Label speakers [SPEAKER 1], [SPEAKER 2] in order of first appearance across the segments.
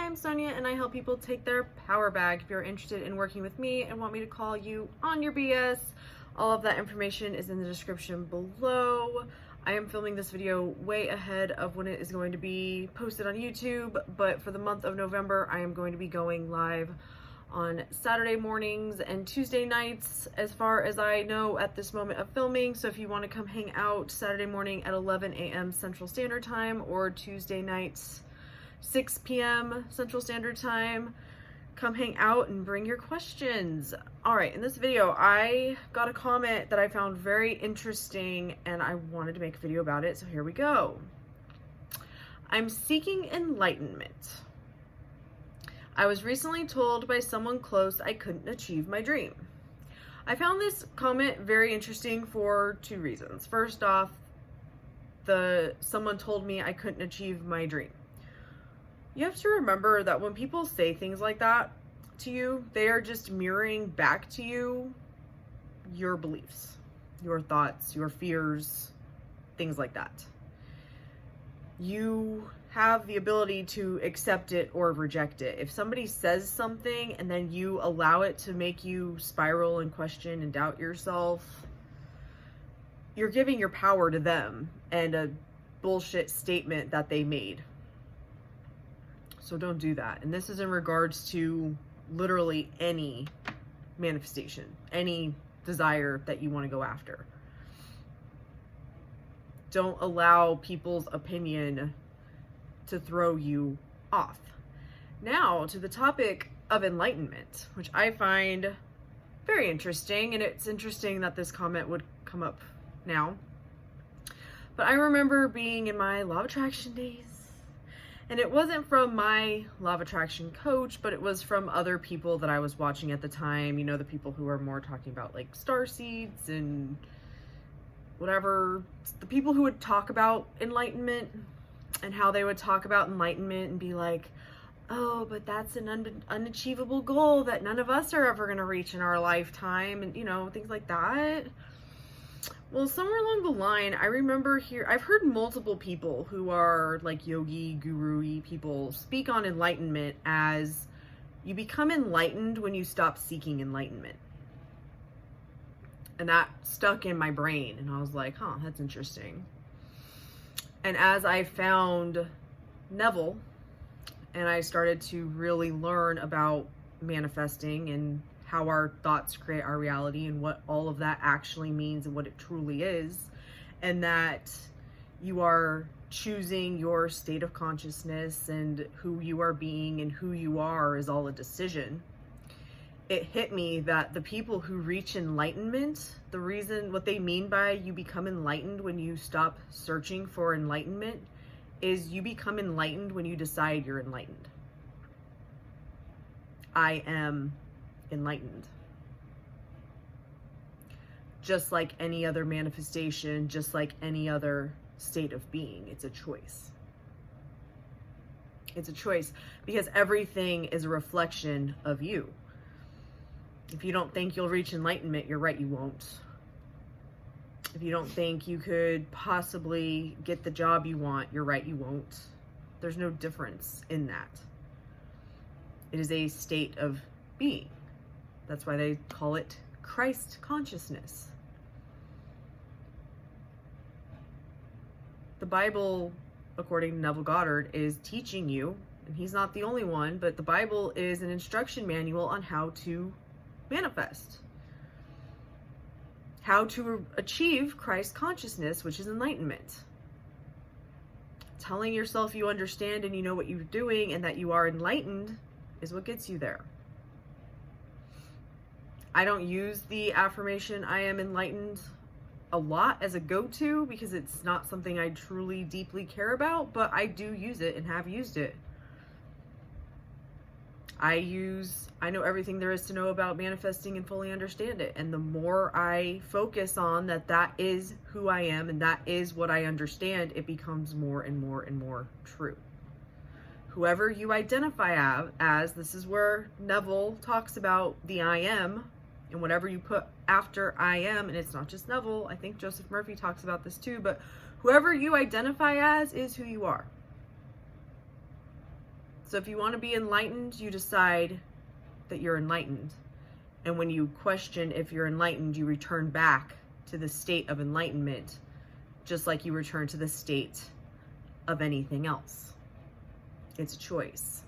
[SPEAKER 1] I'm Sonia and I help people take their power back. If you're interested in working with me and want me to call you on your BS, all of that information is in the description below. I am filming this video way ahead of when it is going to be posted on YouTube, but for the month of November, I am going to be going live on Saturday mornings and Tuesday nights, as far as I know at this moment of filming. So if you want to come hang out Saturday morning at 11 a.m. Central Standard Time or Tuesday nights 6 p.m. Central Standard Time, come hang out and bring your questions. All right, in this video, I got a comment that I found very interesting and I wanted to make a video about it, so here we go. I'm seeking enlightenment. I was recently told by someone close I couldn't achieve my dream. I found this comment very interesting for two reasons. First off, someone told me I couldn't achieve my dream. You have to remember that when people say things like that to you, they are just mirroring back to you your beliefs, your thoughts, your fears, things like that. You have the ability to accept it or reject it. If somebody says something and then you allow it to make you spiral and question and doubt yourself, you're giving your power to them and a bullshit statement that they made. So don't do that. And this is in regards to literally any manifestation, any desire that you want to go after. Don't allow people's opinion to throw you off. Now to the topic of enlightenment, which I find very interesting, and it's interesting that this comment would come up now. But I remember being in my law of attraction days, and it wasn't from my law of attraction coach, but it was from other people that I was watching at the time. You know, the people who are more talking about like star seeds and whatever. The people who would talk about enlightenment and how they would talk about enlightenment and be like, oh, but that's an unachievable goal that none of us are ever going to reach in our lifetime, and you know, things like that. Well, somewhere along the line, I remember I've heard multiple people who are like yogi, guru-y people speak on enlightenment as you become enlightened when you stop seeking enlightenment. And that stuck in my brain, and I was like, huh, that's interesting. And as I found Neville and I started to really learn about manifesting and how our thoughts create our reality and what all of that actually means and what it truly is, and that you are choosing your state of consciousness and who you are being and who you are is all a decision, it hit me that the people who reach enlightenment, what they mean by you become enlightened when you stop searching for enlightenment, is you become enlightened when you decide you're enlightened. I am enlightened. Just like any other manifestation, just like any other state of being, it's a choice. It's a choice because everything is a reflection of you. If you don't think you'll reach enlightenment, you're right, you won't. If you don't think you could possibly get the job you want, you're right, you won't. There's no difference in that. It is a state of being. That's why they call it Christ consciousness. The Bible, according to Neville Goddard, is teaching you, and he's not the only one, but the Bible is an instruction manual on how to manifest, how to achieve Christ consciousness, which is enlightenment. Telling yourself you understand and you know what you're doing and that you are enlightened is what gets you there. I don't use the affirmation I am enlightened a lot as a go-to because it's not something I truly deeply care about, but I do use it and have used it. I know everything there is to know about manifesting and fully understand it. And the more I focus on that is who I am and that is what I understand, it becomes more and more and more true. Whoever you identify as, this is where Neville talks about the I am, and whatever you put after I am, and it's not just Neville, I think Joseph Murphy talks about this too, but whoever you identify as is who you are. So if you want to be enlightened, you decide that you're enlightened. And when you question if you're enlightened, you return back to the state of enlightenment, just like you return to the state of anything else. It's a choice.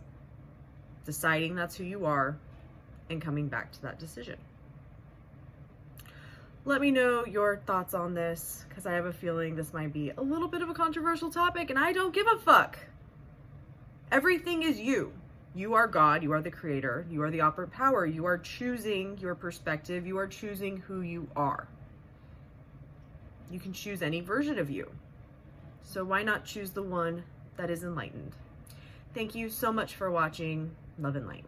[SPEAKER 1] Deciding that's who you are and coming back to that decision. Let me know your thoughts on this, because I have a feeling this might be a little bit of a controversial topic, and I don't give a fuck. Everything is you. You are God. You are the creator. You are the operant power. You are choosing your perspective. You are choosing who you are. You can choose any version of you. So why not choose the one that is enlightened? Thank you so much for watching. Love and light.